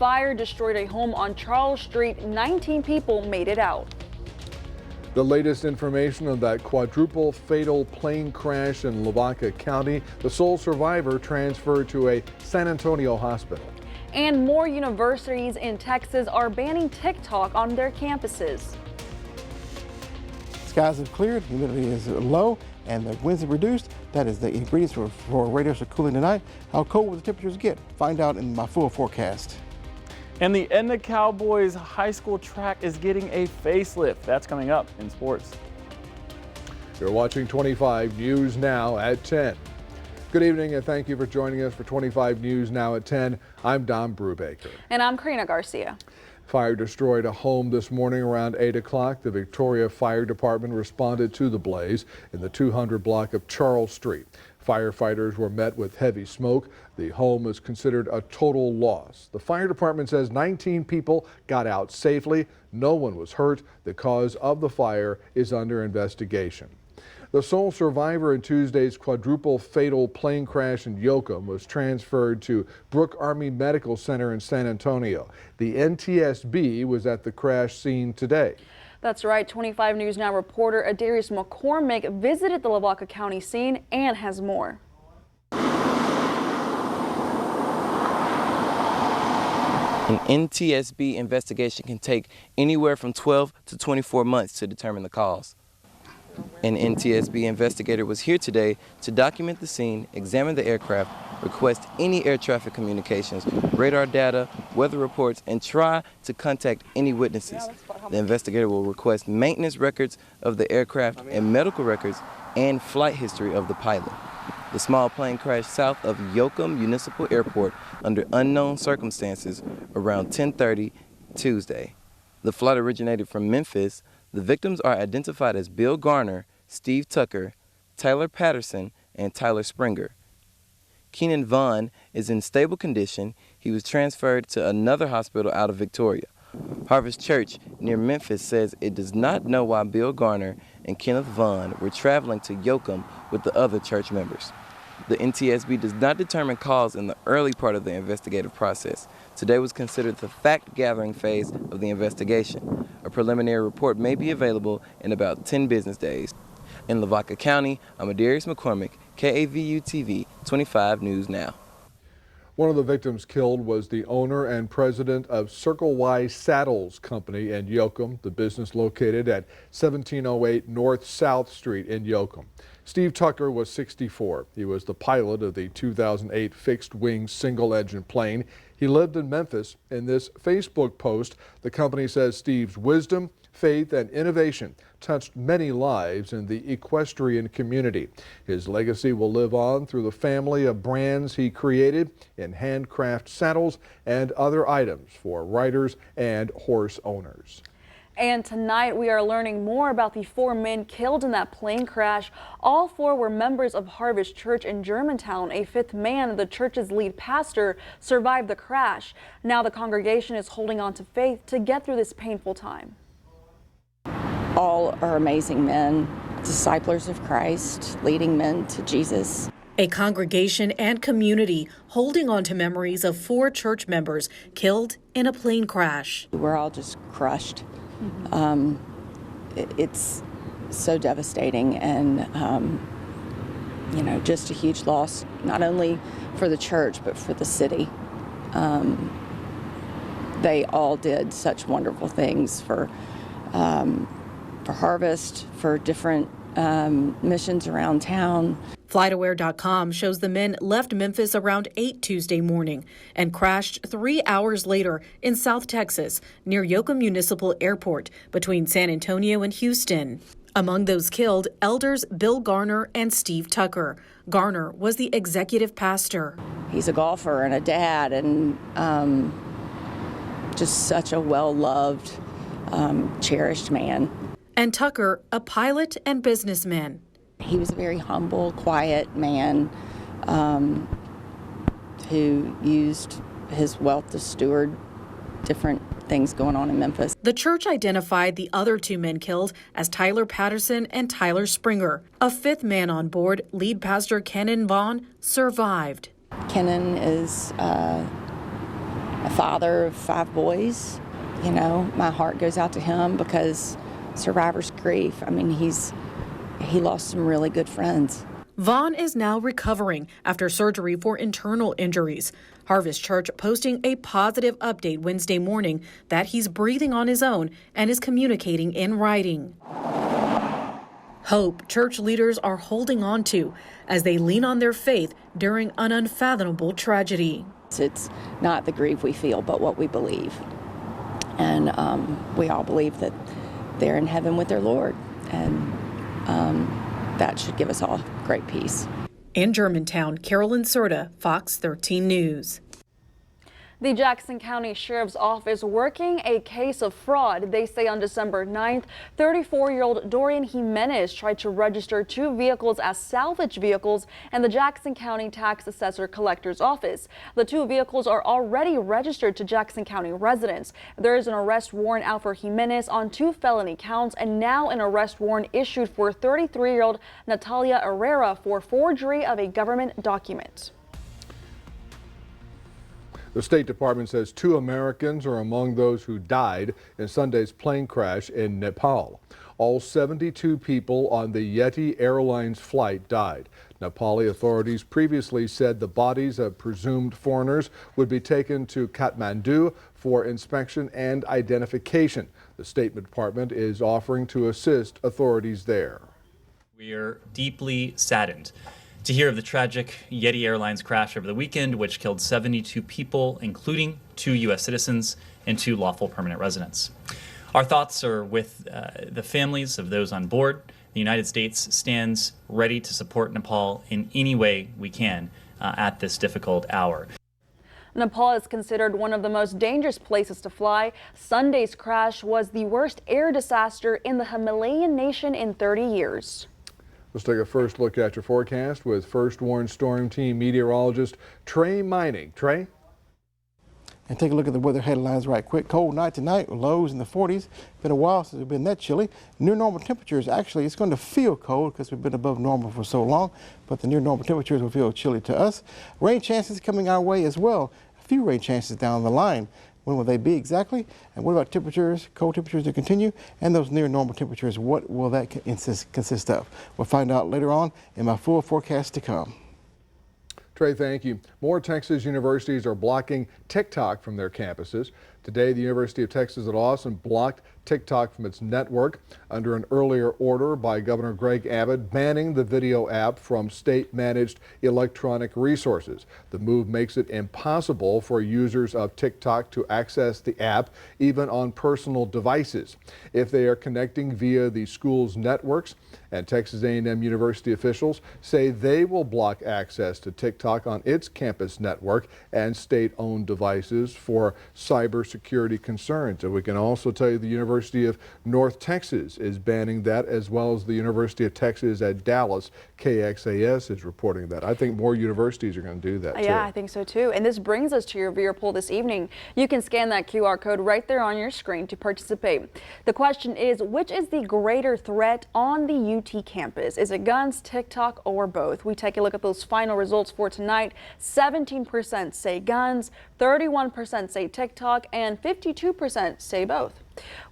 Fire destroyed a home on Charles Street. 19 people made it out. The latest information on that quadruple fatal plane crash in Lavaca County. The sole survivor transferred to a San Antonio hospital. And more universities in Texas are banning TikTok on their campuses. Skies have cleared, humidity is low, and the winds have reduced. That is the ingredients for radios are cooling tonight. How cold will the temperatures get? Find out in my full forecast. And the Edna Cowboys high school track is getting a facelift. That's coming up in sports. You're watching 25 News Now at 10. Good evening and thank you for joining us for 25 News Now at 10. I'm Don Brubaker. And I'm Karina Garcia. Fire destroyed a home this morning around 8 o'clock. The Victoria Fire Department responded to the blaze in the 200 block of Charles Street. Firefighters were met with heavy smoke. The home is considered a total loss. The fire department says 19 people got out safely. No one was hurt. The cause of the fire is under investigation. The sole survivor in Tuesday's quadruple fatal plane crash in Yoakum was transferred to Brooke Army Medical Center in San Antonio. The NTSB was at the crash scene today. That's right. 25 News Now reporter Adarius McCormick visited the Lavaca County scene and has more. An NTSB investigation can take anywhere from 12 to 24 months to determine the cause. An NTSB investigator was here today to document the scene, examine the aircraft, request any air traffic communications, radar data, weather reports, and try to contact any witnesses. The investigator will request maintenance records of the aircraft and medical records and flight history of the pilot. The small plane crashed south of Yoakum Municipal Airport under unknown circumstances around 10:30 Tuesday. The flight originated from Memphis. The victims are identified as Bill Garner, Steve Tucker, Tyler Patterson, and Tyler Springer. Keenan Vaughn is in stable condition. He was transferred to another hospital out of Victoria. Harvest Church near Memphis says it does not know why Bill Garner and Kenneth Vaughn were traveling to Yoakum with the other church members. The NTSB does not determine cause in the early part of the investigative process. Today was considered the fact-gathering phase of the investigation. A preliminary report may be available in about 10 business days. In Lavaca County, I'm Adarius McCormick, KAVU-TV, 25 News Now. One of the victims killed was the owner and president of Circle Y Saddles Company in Yoakum, the business located at 1708 North South Street in Yoakum. Steve Tucker was 64. He was the pilot of the 2008 fixed-wing single-engine plane. He lived in Memphis. In this Facebook post, the company says Steve's wisdom, faith, and innovation touched many lives in the equestrian community. His legacy will live on through the family of brands he created in handcraft saddles and other items for riders and horse owners. And tonight we are learning more about the 4 men killed in that plane crash. All 4 were members of Harvest Church in Germantown. A 5th man, the church's lead pastor, survived the crash. Now the congregation is holding on to faith to get through this painful time. All are amazing men, disciples of Christ, leading men to Jesus. A congregation and community holding on to memories of 4 church members killed in a plane crash. We're all just crushed. It's so devastating and, just a huge loss, not only for the church, but for the city. They all did such wonderful things for Harvest, for different missions around town. FlightAware.com shows the men left Memphis around 8 Tuesday morning and crashed 3 hours later in South Texas near Yoakum Municipal Airport between San Antonio and Houston. Among those killed, elders Bill Garner and Steve Tucker. Garner was the executive pastor. He's a golfer and a dad and just such a well-loved, cherished man. And Tucker, a pilot and businessman. He was a very humble, quiet man who used his wealth to steward different things going on in Memphis. The church identified the other 2 men killed as Tyler Patterson and Tyler Springer. A 5th man on board, lead pastor Kenan Vaughn, survived. Kenan is a father of 5 boys. You know, my heart goes out to him because survivor's grief. I mean, he lost some really good friends. Vaughn is now recovering after surgery for internal injuries. Harvest Church posting a positive update Wednesday morning that he's breathing on his own and is communicating in writing. Hope church leaders are holding on to as they lean on their faith during an unfathomable tragedy. It's not the grief we feel, but what we believe. And we all believe that they're in heaven with their Lord. And that should give us all great peace. In Germantown, Carolyn Serta, Fox 13 News. The Jackson County Sheriff's Office working a case of fraud. They say on December 9th, 34-year-old Dorian Jimenez tried to register 2 vehicles as salvage vehicles in the Jackson County Tax Assessor Collector's Office. The 2 vehicles are already registered to Jackson County residents. There is an arrest warrant out for Jimenez on 2 felony counts and now an arrest warrant issued for 33-year-old Natalia Herrera for forgery of a government document. The State Department says 2 Americans are among those who died in Sunday's plane crash in Nepal. All 72 people on the Yeti Airlines flight died. Nepali authorities previously said the bodies of presumed foreigners would be taken to Kathmandu for inspection and identification. The State Department is offering to assist authorities there. We are deeply saddened to hear of the tragic Yeti Airlines crash over the weekend, which killed 72 people, including 2 U.S. citizens and 2 lawful permanent residents. Our thoughts are with the families of those on board. The United States stands ready to support Nepal in any way we can at this difficult hour. Nepal is considered one of the most dangerous places to fly. Sunday's crash was the worst air disaster in the Himalayan nation in 30 years. Let's take a first look at your forecast with First Warn Storm Team meteorologist Trey Mining. Trey? And take a look at the weather headlines right quick. Cold night tonight, lows in the 40s. Been a while since it's been that chilly. Near normal temperatures, actually, it's going to feel cold because we've been above normal for so long, but the near normal temperatures will feel chilly to us. Rain chances coming our way as well. A few rain chances down the line. When will they be exactly? And what about temperatures, cold temperatures to continue? And those near normal temperatures, what will that consist of? We'll find out later on in my full forecast to come. Trey, thank you. More Texas universities are blocking TikTok from their campuses. Today, the University of Texas at Austin blocked TikTok from its network under an earlier order by Governor Greg Abbott banning the video app from state-managed electronic resources. The move makes it impossible for users of TikTok to access the app even on personal devices if they are connecting via the school's networks. And Texas A&M University officials say they will block access to TikTok on its campus network and state-owned devices for cybersecurity concerns. And we can also tell you the University of North Texas is banning that, as well as the University of Texas at Dallas. KXAS is reporting that. I think more universities are going to do that too. Yeah, I think so too. And this brings us to your viewer poll this evening. You can scan that QR code right there on your screen to participate. The question is, which is the greater threat on the UT campus? Is it guns, TikTok, or both? We take a look at those final results for tonight. 17% say guns, 31% say TikTok, and 52% say both.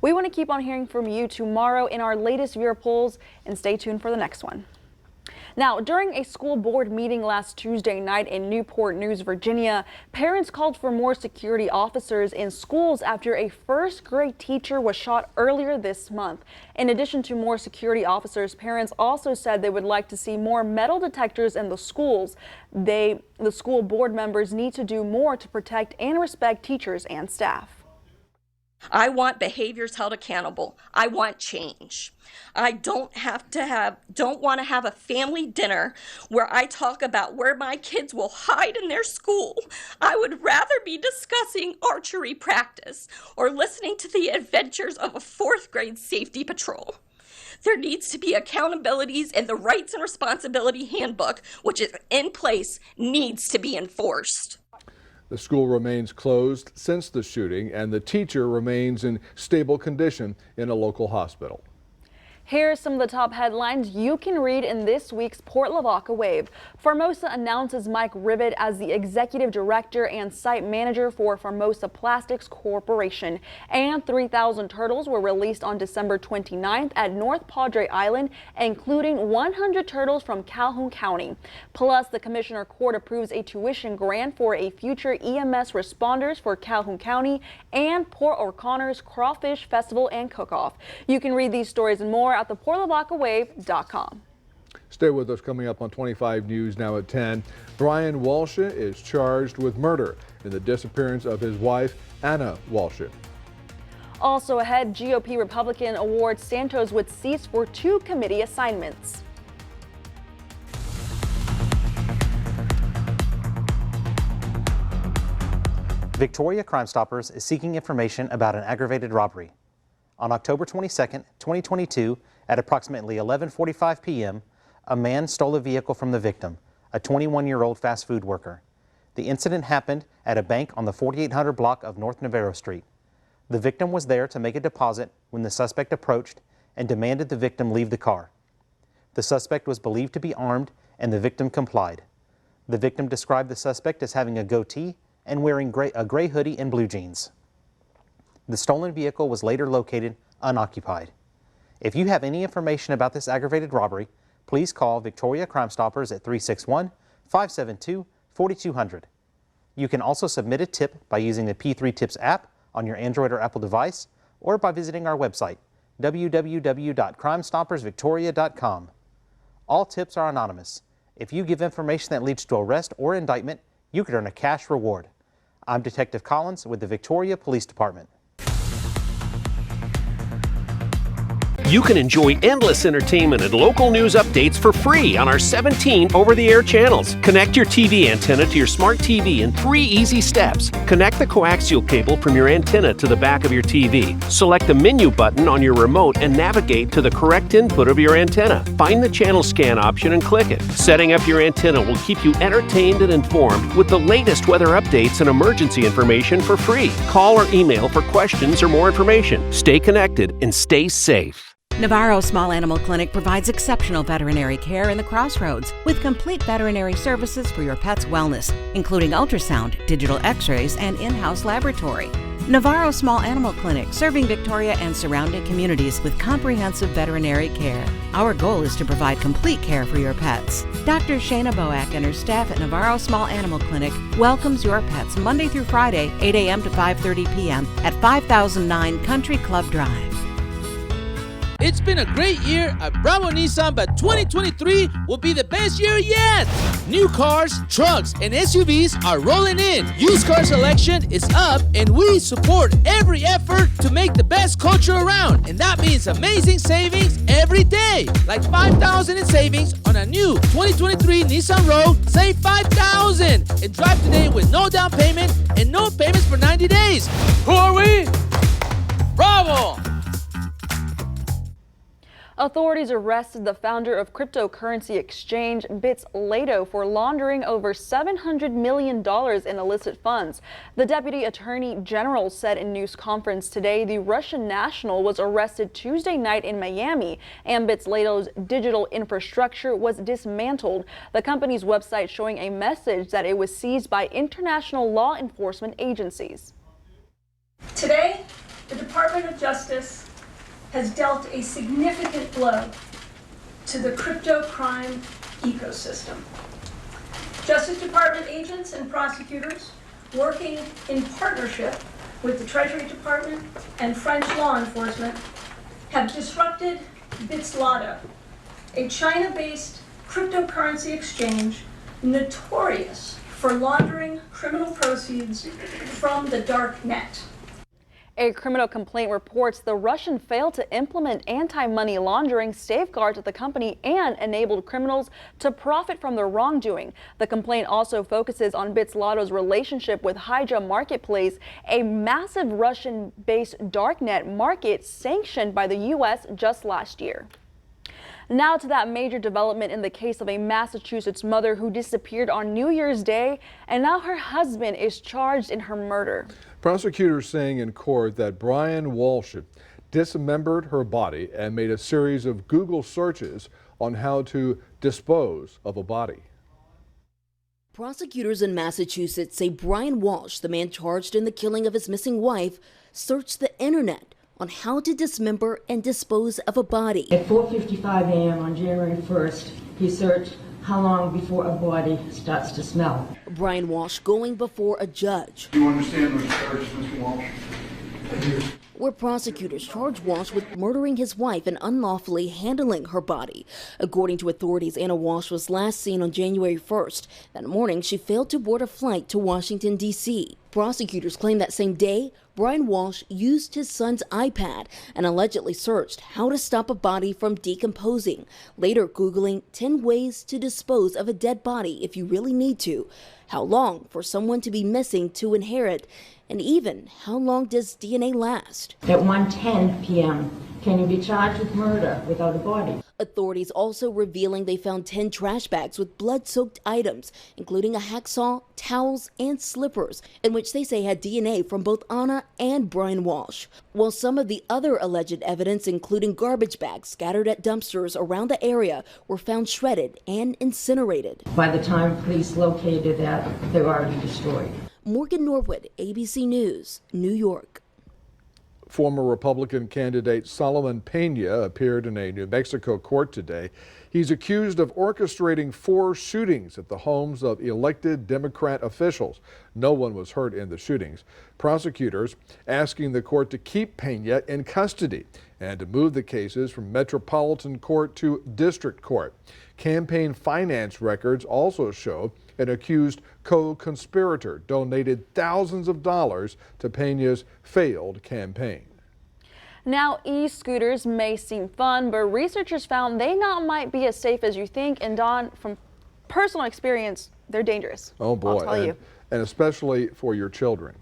We want to keep on hearing from you tomorrow in our latest viewer polls, and stay tuned for the next one. Now, during a school board meeting last Tuesday night in Newport News, Virginia, parents called for more security officers in schools after a first-grade teacher was shot earlier this month. In addition to more security officers, parents also said they would like to see more metal detectors in the schools. The school board members need to do more to protect and respect teachers and staff. I want behaviors held accountable. I want change. I don't want to have a family dinner where I talk about where my kids will hide in their school. I would rather be discussing archery practice or listening to the adventures of a 4th grade safety patrol. There needs to be accountabilities, and the Rights and Responsibility Handbook, which is in place, needs to be enforced. The school remains closed since the shooting, and the teacher remains in stable condition in a local hospital. Here are some of the top headlines you can read in this week's Port Lavaca Wave. Formosa announces Mike Ribbett as the executive director and site manager for Formosa Plastics Corporation. And 3,000 turtles were released on December 29th at North Padre Island, including 100 turtles from Calhoun County. Plus, the Commissioner Court approves a tuition grant for a future EMS responders for Calhoun County and Port O'Connor's Crawfish Festival and Cook-Off. You can read these stories and more at the PortLavacaWave.com. Stay with us. Coming up on 25 News now at 10. Brian Walsh is charged with murder in the disappearance of his wife, Anna Walsh. Also ahead, GOP Republican awards Santos with seats for 2 committee assignments. Victoria Crime Stoppers is seeking information about an aggravated robbery. On October 22, 2022, at approximately 11:45 p.m., a man stole a vehicle from the victim, a 21-year-old fast food worker. The incident happened at a bank on the 4800 block of North Navarro Street. The victim was there to make a deposit when the suspect approached and demanded the victim leave the car. The suspect was believed to be armed, and the victim complied. The victim described the suspect as having a goatee and wearing a gray hoodie and blue jeans. The stolen vehicle was later located unoccupied. If you have any information about this aggravated robbery, please call Victoria Crime Stoppers at 361-572-4200. You can also submit a tip by using the P3 Tips app on your Android or Apple device, or by visiting our website, www.crimestoppersvictoria.com. All tips are anonymous. If you give information that leads to arrest or indictment, you could earn a cash reward. I'm Detective Collins with the Victoria Police Department. You can enjoy endless entertainment and local news updates for free on our 17 over-the-air channels. Connect your TV antenna to your smart TV in 3 easy steps. Connect the coaxial cable from your antenna to the back of your TV. Select the menu button on your remote and navigate to the correct input of your antenna. Find the channel scan option and click it. Setting up your antenna will keep you entertained and informed with the latest weather updates and emergency information for free. Call or email for questions or more information. Stay connected and stay safe. Navarro Small Animal Clinic provides exceptional veterinary care in the Crossroads with complete veterinary services for your pet's wellness, including ultrasound, digital x-rays, and in-house laboratory. Navarro Small Animal Clinic, serving Victoria and surrounding communities with comprehensive veterinary care. Our goal is to provide complete care for your pets. Dr. Shayna Boak and her staff at Navarro Small Animal Clinic welcomes your pets Monday through Friday, 8 a.m. to 5:30 p.m. at 5009 Country Club Drive. It's been a great year at Bravo Nissan, but 2023 will be the best year yet! New cars, trucks, and SUVs are rolling in. Used car selection is up, and we support every effort to make the best culture around. And that means amazing savings every day. Like $5,000 in savings on a new 2023 Nissan Rogue. Save $5,000 and drive today with no down payment and no payments for 90 days. Who are we? Bravo! Authorities arrested the founder of cryptocurrency exchange BitSlato for laundering over $700 million in illicit funds. The Deputy Attorney General said in news conference today the Russian national was arrested Tuesday night in Miami, and BitSlato's digital infrastructure was dismantled. The company's website showing a message that it was seized by international law enforcement agencies. Today, the Department of Justice has dealt a significant blow to the crypto crime ecosystem. Justice Department agents and prosecutors, working in partnership with the Treasury Department and French law enforcement, have disrupted BitSlato, a China-based cryptocurrency exchange notorious for laundering criminal proceeds from the dark net. A criminal complaint reports the Russian failed to implement anti-money laundering safeguards at the company and enabled criminals to profit from their wrongdoing. The complaint also focuses on BitSlato's relationship with Hydra Marketplace, a massive Russian-based darknet market sanctioned by the U.S. just last year. Now to that major development in the case of a Massachusetts mother who disappeared on New Year's Day, and now her husband is charged in her murder. Prosecutors saying in court that Brian Walsh dismembered her body and made a series of Google searches on how to dispose of a body. Prosecutors in Massachusetts say Brian Walsh, the man charged in the killing of his missing wife, searched the internet on how to dismember and dispose of a body. At 4:55 a.m. on January 1st, he searched how long before a body starts to smell. Brian Walsh going before a judge. Do you understand those charges, Mr. Walsh? Where prosecutors charge Walsh with murdering his wife and unlawfully handling her body. According to authorities, Anna Walsh was last seen on January 1st. That morning, she failed to board a flight to Washington, D.C. Prosecutors claim that same day, Brian Walsh used his son's iPad and allegedly searched how to stop a body from decomposing, later Googling 10 ways to dispose of a dead body if you really need to, how long for someone to be missing to inherit, and even how long does DNA last. At 1:10 p.m., can you be charged with murder without a body? Authorities also revealing they found 10 trash bags with blood-soaked items, including a hacksaw, towels, and slippers, in which they say had DNA from both Anna and Brian Walsh. While some of the other alleged evidence, including garbage bags scattered at dumpsters around the area, were found shredded and incinerated. By the time police located that, they were already destroyed. Morgan Norwood, ABC News, New York. Former Republican candidate Solomon Pena appeared in a New Mexico court today. He's accused of orchestrating 4 shootings at the homes of elected Democrat officials. No one was hurt in the shootings. Prosecutors asking the court to keep Pena in custody and to move the cases from Metropolitan Court to District Court. Campaign finance records also show an accused co-conspirator donated thousands of dollars to Pena's failed campaign. Now, e-scooters may seem fun, but researchers found they not might be as safe as you think. And Don, from personal experience, they're dangerous. Oh boy, I'll tell you. And especially for your children.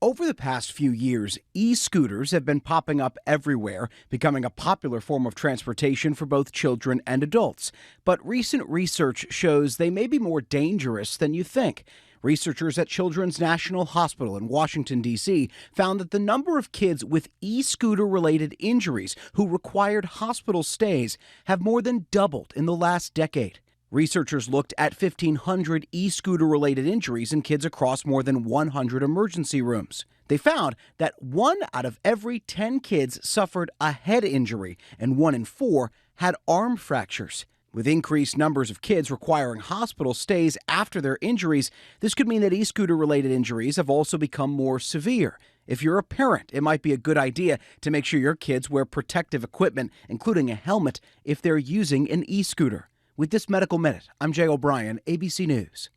Over the past few years, e-scooters have been popping up everywhere, becoming a popular form of transportation for both children and adults. But recent research shows they may be more dangerous than you think. Researchers at Children's National Hospital in Washington, D.C. found that the number of kids with e-scooter-related injuries who required hospital stays have more than doubled in the last decade. Researchers looked at 1,500 e-scooter-related injuries in kids across more than 100 emergency rooms. They found that 1 out of every 10 kids suffered a head injury, and 1 in 4 had arm fractures. With increased numbers of kids requiring hospital stays after their injuries, this could mean that e-scooter-related injuries have also become more severe. If you're a parent, it might be a good idea to make sure your kids wear protective equipment, including a helmet, if they're using an e-scooter. With this Medical Minute, I'm Jay O'Brien, ABC News.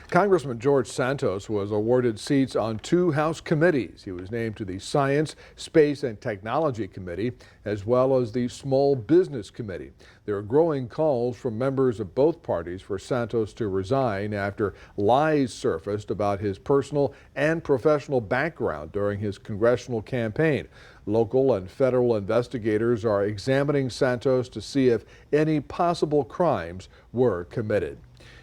Congressman George Santos was awarded seats on 2 House committees. He was named to the Science, Space, and Technology Committee, as well as the Small Business Committee. There are growing calls from members of both parties for Santos to resign after lies surfaced about his personal and professional background during his congressional campaign. Local and federal investigators are examining Santos to see if any possible crimes were committed.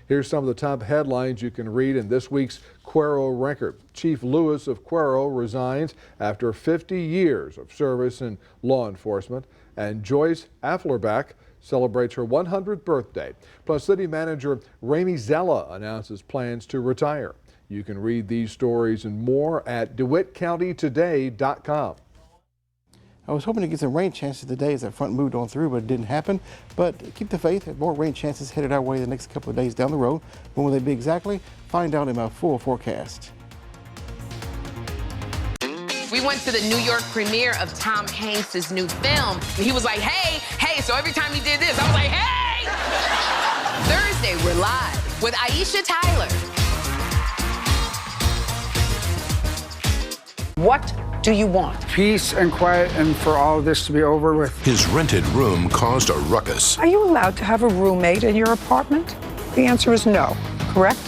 Here's some of the top headlines you can read in this week's Cuero Record. Chief Lewis of Cuero resigns after 50 years of service in law enforcement, and Joyce Afflerbach celebrates her 100th birthday. Plus, City Manager Ramy Zella announces plans to retire. You can read these stories and more at DeWittCountyToday.com. I was hoping to get some rain chances today as that front moved on through, but it didn't happen. But keep the faith. More rain chances headed our way the next couple of days down the road. When will they be exactly? Find out in my full forecast. We went to the New York premiere of Tom Hanks' new film. He was like, hey, hey. So every time he did this, I was like, hey! Thursday, we're live with Aisha Tyler. What do you want? Peace and quiet, and for all of this to be over with. His rented room caused a ruckus. Are you allowed to have a roommate in your apartment? The answer is no, correct?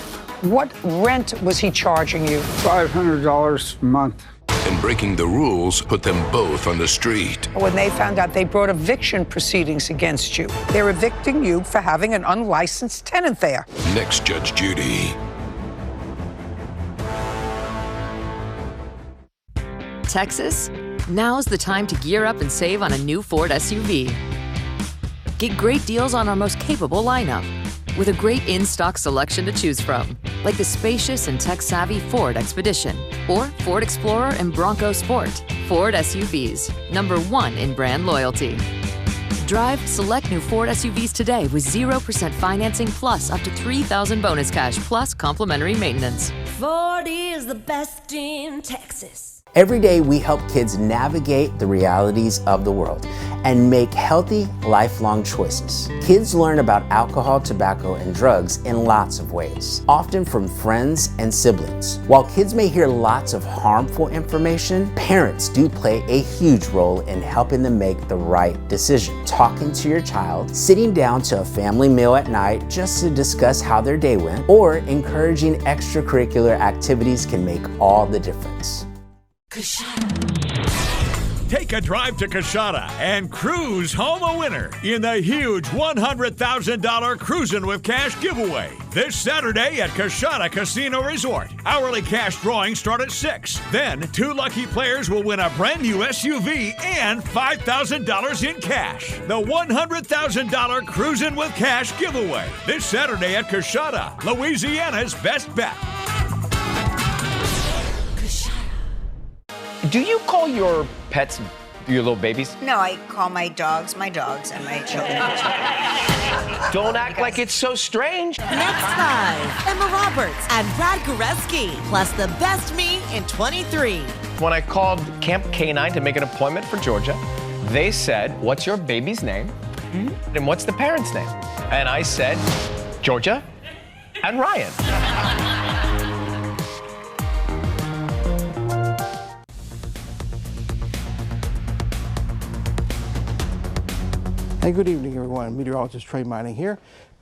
What rent was he charging you? $500 a month. And breaking the rules put them both on the street. When they found out, they brought eviction proceedings against you. They're evicting you for having an unlicensed tenant there. Next, Judge Judy. Texas? Now's the time to gear up and save on a new Ford SUV. Get great deals on our most capable lineup, with a great in-stock selection to choose from, like the spacious and tech-savvy Ford Expedition or Ford Explorer and Bronco Sport. Ford SUVs, #1 in brand loyalty. Drive select new Ford SUVs today with 0% financing plus up to $3,000 bonus cash plus complimentary maintenance. Ford is the best in Texas. Every day we help kids navigate the realities of the world and make healthy, lifelong choices. Kids learn about alcohol, tobacco, and drugs in lots of ways, often from friends and siblings. While kids may hear lots of harmful information, parents do play a huge role in helping them make the right decision. Talking to your child, sitting down to a family meal at night just to discuss how their day went, or encouraging extracurricular activities can make all the difference. Take a drive to Coshada and cruise home a winner in the huge $100,000 Cruisin' with Cash giveaway this Saturday at Coshada Casino Resort. Hourly cash drawings start at 6. Then 2 lucky players will win a brand new SUV and $5,000 in cash. The $100,000 Cruisin' with Cash giveaway this Saturday at Coshada, Louisiana's best bet. Do you call your pets your little babies? No, I call my dogs, and my children. Don't act like it's so strange. Next time, Emma Roberts and Brad Goreski, plus the best me in 23. When I called Camp K9 to make an appointment for Georgia, they said, "What's your baby's name? And what's the parent's name?" And I said, "Georgia and Ryan." Hey, good evening, everyone. Meteorologist Trey Mining here.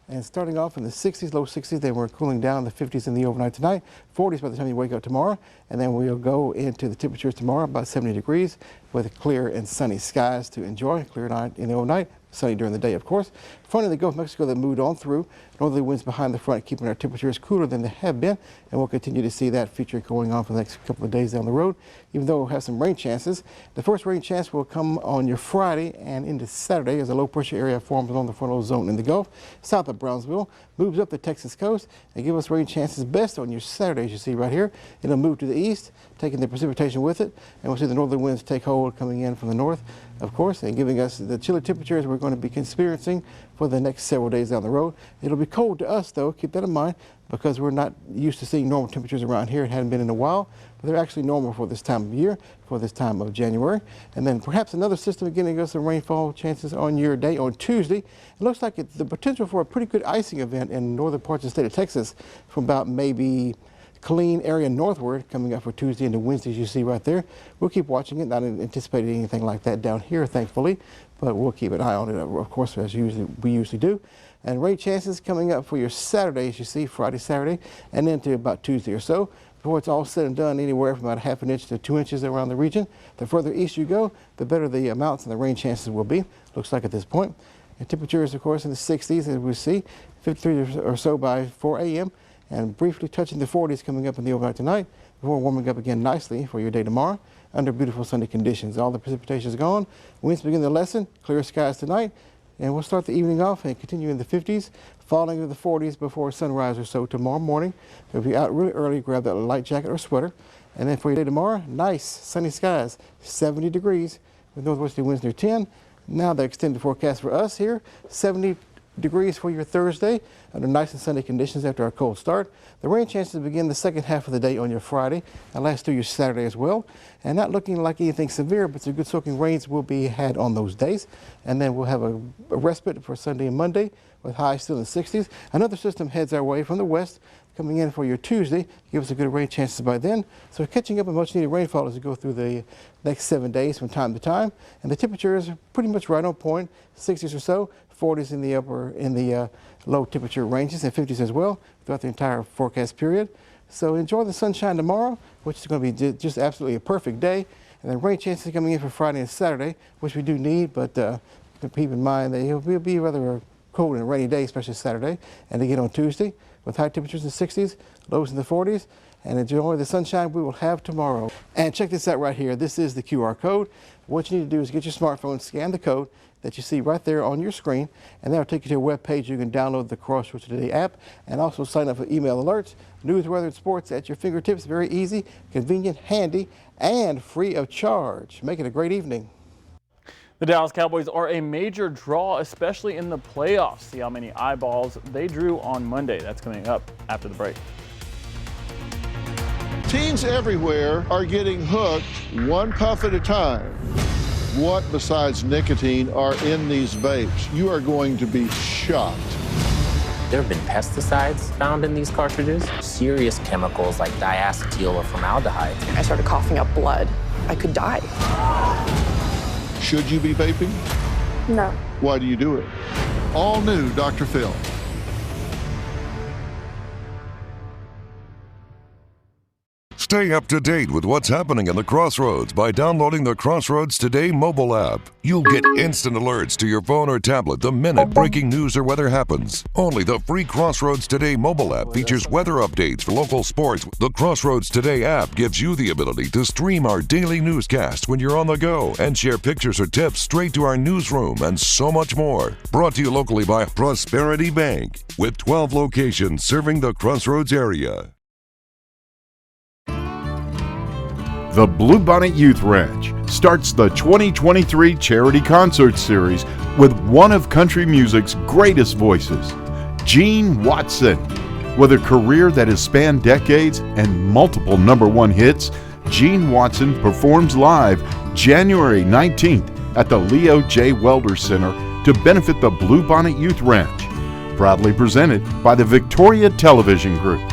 And starting off in the 60s, low 60s, then we're cooling down in the 50s in the overnight tonight. 40s by the time you wake up tomorrow. And then we'll go into the temperatures tomorrow, about 70 degrees, with clear and sunny skies to enjoy. Clear night in the overnight, sunny during the day, of course. Front of the Gulf of Mexico that moved on through. Northerly winds behind the front, keeping our temperatures cooler than they have been. And we'll continue to see that feature going on for the next couple of days down the road, even though we'll have some rain chances. The first rain chance will come on your Friday and into Saturday as a low pressure area forms along the frontal zone in the Gulf. South of Brownsville, moves up the Texas coast and give us rain chances best on your Saturday, as you see right here. It'll move to the east, taking the precipitation with it. And we'll see the northerly winds take hold coming in from the north, of course, and giving us the chilly temperatures we're going to be experiencing for the next several days down the road. It'll be cold to us, though. Keep that in mind, because we're not used to seeing normal temperatures around here. It hadn't been in a while, but they're actually normal for this time of year, for this time of January. And then perhaps another system giving us some rainfall chances on your day on Tuesday. It looks like it's the potential for a pretty good icing event in northern parts of the state of Texas from about maybe Killeen area northward coming up for Tuesday into Wednesday, as you see right there. We'll keep watching it, not anticipating anything like that down here, thankfully, but we'll keep an eye on it, of course, as we usually do. And rain chances coming up for your Saturday, as you see, Friday, Saturday, and then to about Tuesday or so. Before it's all said and done, anywhere from about 1/2 inch to 2 inches around the region. The further east you go, the better the amounts and the rain chances will be, looks like at this point. And temperatures, of course, in the 60s, as we see, 53 or so by 4 a.m., and briefly touching the 40s coming up in the overnight tonight, before warming up again nicely for your day tomorrow under beautiful sunny conditions. All the precipitation is gone. Winds begin to lessen, clear skies tonight, and we'll start the evening off and continue in the 50s, falling into the 40s before sunrise or so tomorrow morning. So if you're out really early, grab that light jacket or sweater. And then for your day tomorrow, nice sunny skies, 70 degrees with northwesterly winds near 10. Now the extended forecast for us here, 70 degrees for your Thursday under nice and sunny conditions after our cold start. The rain chances begin the second half of the day on your Friday and last through your Saturday as well. And not looking like anything severe, but some good soaking rains will be had on those days. And then we'll have a respite for Sunday and Monday with highs still in the 60s. Another system heads our way from the west coming in for your Tuesday. Give us a good rain chances by then. So catching up on much needed rainfall as we go through the next 7 days from time to time. And the temperature is pretty much right on point, 60s or so, 40s in the low temperature ranges and 50s as well throughout the entire forecast period. So enjoy the sunshine tomorrow, which is going to be just absolutely a perfect day. And then rain chances coming in for Friday and Saturday, which we do need, but keep in mind that it will be rather a cold and rainy day, especially Saturday, and again on Tuesday with high temperatures in the 60s, lows in the 40s. and enjoy the sunshine we will have tomorrow. And check this out right here. This is the QR code. What you need to do is get your smartphone, scan the code that you see right there on your screen, and that'll take you to a web page. You can download the Crossroads Today app and also sign up for email alerts. News, weather, and sports at your fingertips. Very easy, convenient, handy, and free of charge. Make it a great evening. The Dallas Cowboys are a major draw, especially in the playoffs. See how many eyeballs they drew on Monday. That's coming up after the break. Teens everywhere are getting hooked one puff at a time. What besides nicotine are in these vapes? You are going to be shocked. There have been pesticides found in these cartridges, serious chemicals like diacetyl or formaldehyde. I started coughing up blood. I could die. Should you be vaping? No. Why do you do it? All new Dr. Phil. Stay up to date with what's happening in the Crossroads by downloading the Crossroads Today mobile app. You'll get instant alerts to your phone or tablet the minute breaking news or weather happens. Only the free Crossroads Today mobile app features weather updates for local sports. The Crossroads Today app gives you the ability to stream our daily newscasts when you're on the go and share pictures or tips straight to our newsroom and so much more. Brought to you locally by Prosperity Bank with 12 locations serving the Crossroads area. The Bluebonnet Youth Ranch starts the 2023 Charity Concert Series with one of country music's greatest voices, Gene Watson. With a career that has spanned decades and multiple #1 hits, Gene Watson performs live January 19th at the Leo J. Welder Center to benefit the Bluebonnet Youth Ranch. Proudly presented by the Victoria Television Group.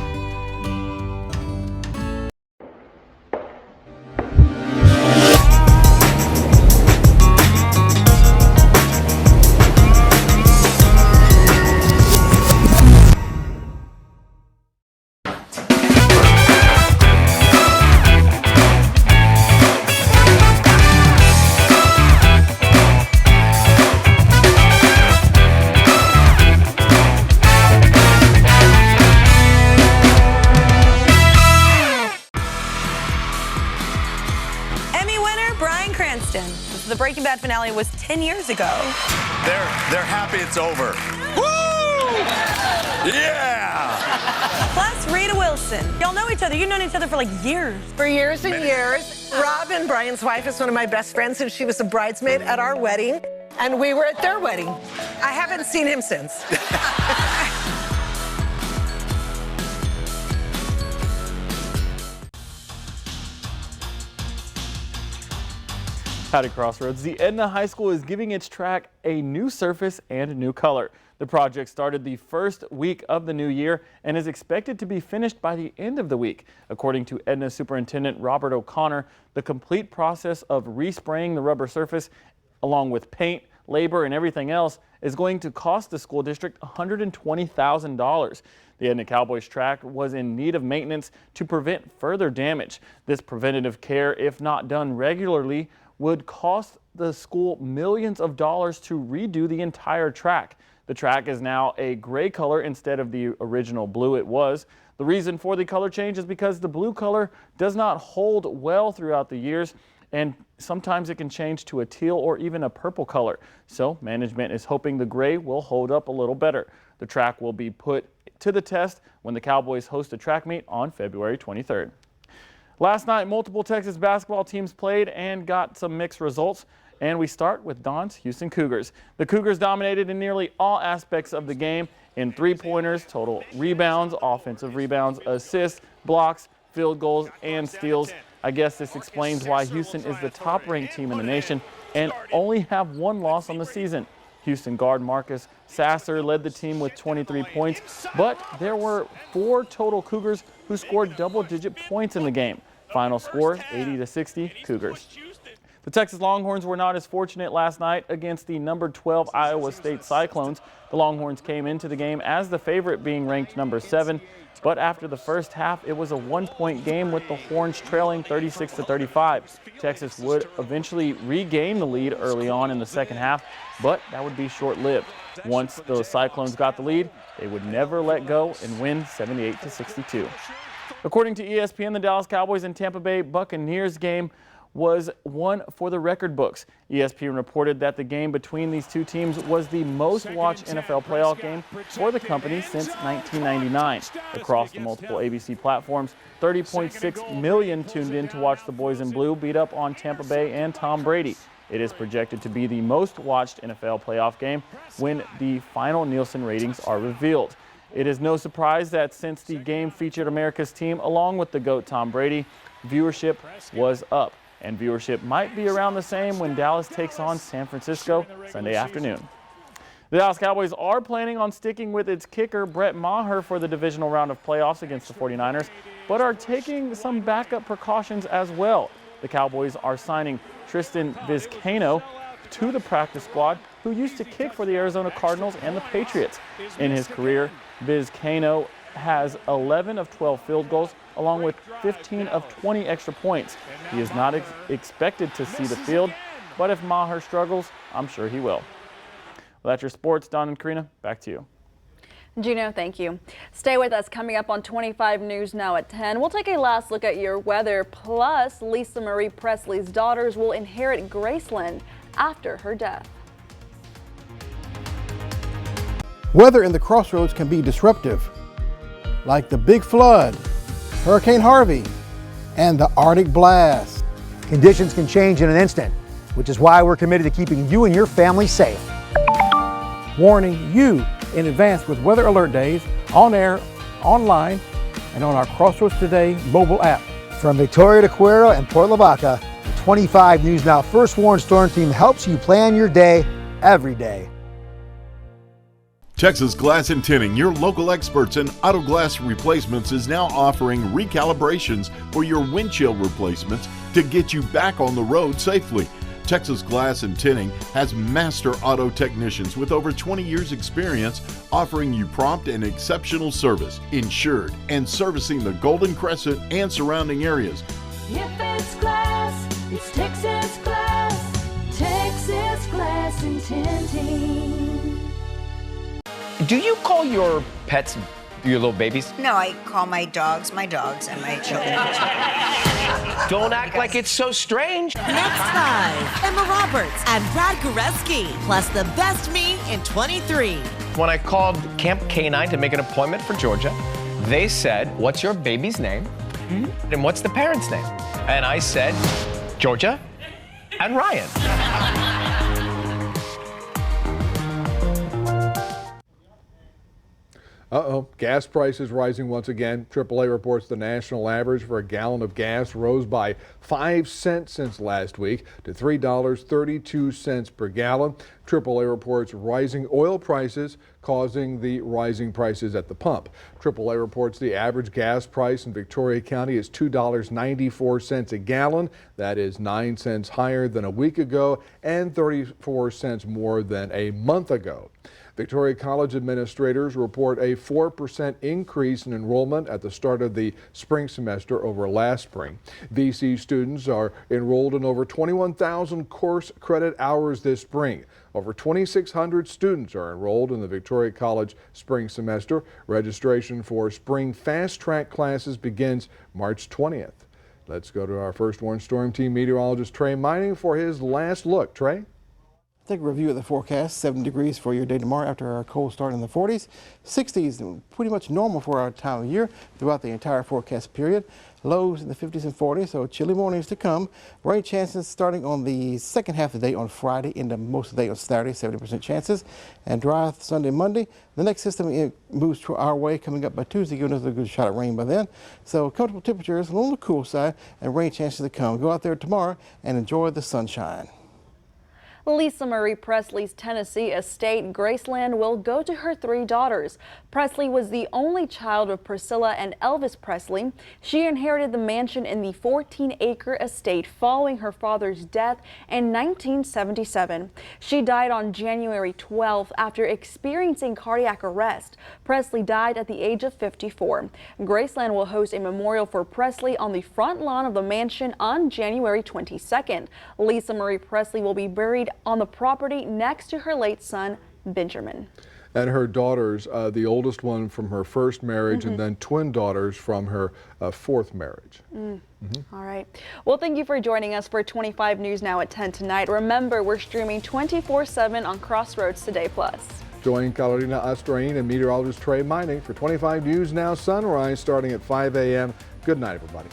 The Breaking Bad finale was 10 years ago. They're happy it's over. Woo! Yeah! Plus, Rita Wilson. Y'all know each other. You've known each other for like years. For years and years. Robin, Brian's wife, is one of my best friends, and she was a bridesmaid at our wedding, and we were at their wedding. I haven't seen him since. Howdy Crossroads. The Edna High School is giving its track a new surface and a new color. The project started the first week of the new year and is expected to be finished by the end of the week. According to Edna Superintendent Robert O'Connor, the complete process of respraying the rubber surface, along with paint, labor, and everything else, is going to cost the school district $120,000. The Edna Cowboys track was in need of maintenance to prevent further damage. This preventative care, if not done regularly, would cost the school millions of dollars to redo the entire track. The track is now a gray color instead of the original blue it was. The reason for the color change is because the blue color does not hold well throughout the years, and sometimes it can change to a teal or even a purple color. So management is hoping the gray will hold up a little better. The track will be put to the test when the Cowboys host a track meet on February 23rd. Last night, multiple Texas basketball teams played and got some mixed results. And we start with Don's Houston Cougars. The Cougars dominated in nearly all aspects of the game in three-pointers, total rebounds, offensive rebounds, assists, blocks, field goals, and steals. I guess this explains why Houston is the top-ranked team in the nation and only have one loss on the season. Houston guard Marcus Sasser led the team with 23 points, but there were 4 total Cougars who scored double-digit points in the game. Final score, 80-60 Cougars. The Texas Longhorns were not as fortunate last night against the number 12 Iowa State Cyclones. The Longhorns came into the game as the favorite, being ranked number 7. But after the first half, it was a one-point game with the Horns trailing 36-35. Texas would eventually regain the lead early on in the second half, but that would be short-lived. Once the Cyclones got the lead, they would never let go and win 78-62. According to ESPN, the Dallas Cowboys and Tampa Bay Buccaneers game was one for the record books. ESPN reported that the game between these two teams was the most watched NFL playoff game for the company since 1999. Across the multiple ABC platforms, 30.6 million tuned in to watch the boys in blue beat up on Tampa Bay and Tom Brady. It is projected to be the most watched NFL playoff game when the final Nielsen ratings are revealed. It is no surprise that since the game featured America's team along with the GOAT Tom Brady, viewership was up. And viewership might be around the same when Dallas takes on San Francisco Sunday afternoon. The Dallas Cowboys are planning on sticking with its kicker Brett Maher for the divisional round of playoffs against the 49ers, but are taking some backup precautions as well. The Cowboys are signing Tristan Vizcaino to the practice squad, who used to kick for the Arizona Cardinals and the Patriots. In his career, Vizcaino has 11 of 12 field goals, along with 15 of 20 extra points. He is not expected to see the field, but if Maher struggles, I'm sure he will. Well, that's your sports. Don and Karina, back to you. Gino, thank you. Stay with us. Coming up on 25 News Now at 10, we'll take a last look at your weather. Plus, Lisa Marie Presley's daughters will inherit Graceland after her death. Weather in the Crossroads can be disruptive, like the big flood, Hurricane Harvey, and the Arctic blast. Conditions can change in an instant, which is why we're committed to keeping you and your family safe. Warning you in advance with weather alert days, on air, online, and on our Crossroads Today mobile app. From Victoria to Cuero and Port Lavaca, the 25 News Now First Warn Storm Team helps you plan your day every day. Texas Glass and Tinning, your local experts in auto glass replacements, is now offering recalibrations for your windshield replacements to get you back on the road safely. Texas Glass and Tinning has master auto technicians with over 20 years experience, offering you prompt and exceptional service, insured, and servicing the Golden Crescent and surrounding areas. If it's glass, it's Texas Glass. Texas Glass and Tinting. Do you call your pets your little babies? No, I call my dogs, and my children. Don't act like it's so strange. Next time, Emma Roberts and Brad Goreski, plus the best me in 23. When I called Camp K9 to make an appointment for Georgia, they said, "What's your baby's name? And what's the parent's name?" And I said, "Georgia and Ryan." Gas prices rising once again. AAA reports the national average for a gallon of gas rose by 5 cents since last week to $3.32 per gallon. AAA reports rising oil prices causing the rising prices at the pump. AAA reports the average gas price in Victoria County is $2.94 a gallon. That is 9 cents higher than a week ago and 34 cents more than a month ago. Victoria College administrators report a 4% increase in enrollment at the start of the spring semester over last spring. VC students are enrolled in over 21,000 course credit hours this spring. Over 2,600 students are enrolled in the Victoria College spring semester. Registration for spring fast track classes begins March 20th. Let's go to our First Warn Storm Team meteorologist Trey Mining for his last look. Trey? Take a review of the forecast. 7 degrees for your day tomorrow after our cold start in the 40s. 60s, pretty much normal for our time of year throughout the entire forecast period. Lows in the 50s and 40s, so chilly mornings to come. Rain chances starting on the second half of the day on Friday into most of the day on Saturday, 70% chances. And dry Sunday, Monday. The next system moves our way coming up by Tuesday, giving us a good shot at rain by then. So comfortable temperatures, a little on the cool side, and rain chances to come. Go out there tomorrow and enjoy the sunshine. Lisa Marie Presley's Tennessee estate, Graceland, will go to her 3 daughters. Presley was the only child of Priscilla and Elvis Presley. She inherited the mansion in the 14-acre estate following her father's death in 1977. She died on January 12th after experiencing cardiac arrest. Presley died at the age of 54. Graceland will host a memorial for Presley on the front lawn of the mansion on January 22nd. Lisa Marie Presley will be buried on the property next to her late son, Benjamin. And her daughters, the oldest one from her first marriage, and then twin daughters from her fourth marriage. All right. Well, thank you for joining us for 25 News Now at 10 tonight. Remember, we're streaming 24/7 on Crossroads Today Plus. Join Carolina Astrain and meteorologist Trey Mining for 25 News Now Sunrise starting at 5 a.m. Good night, everybody.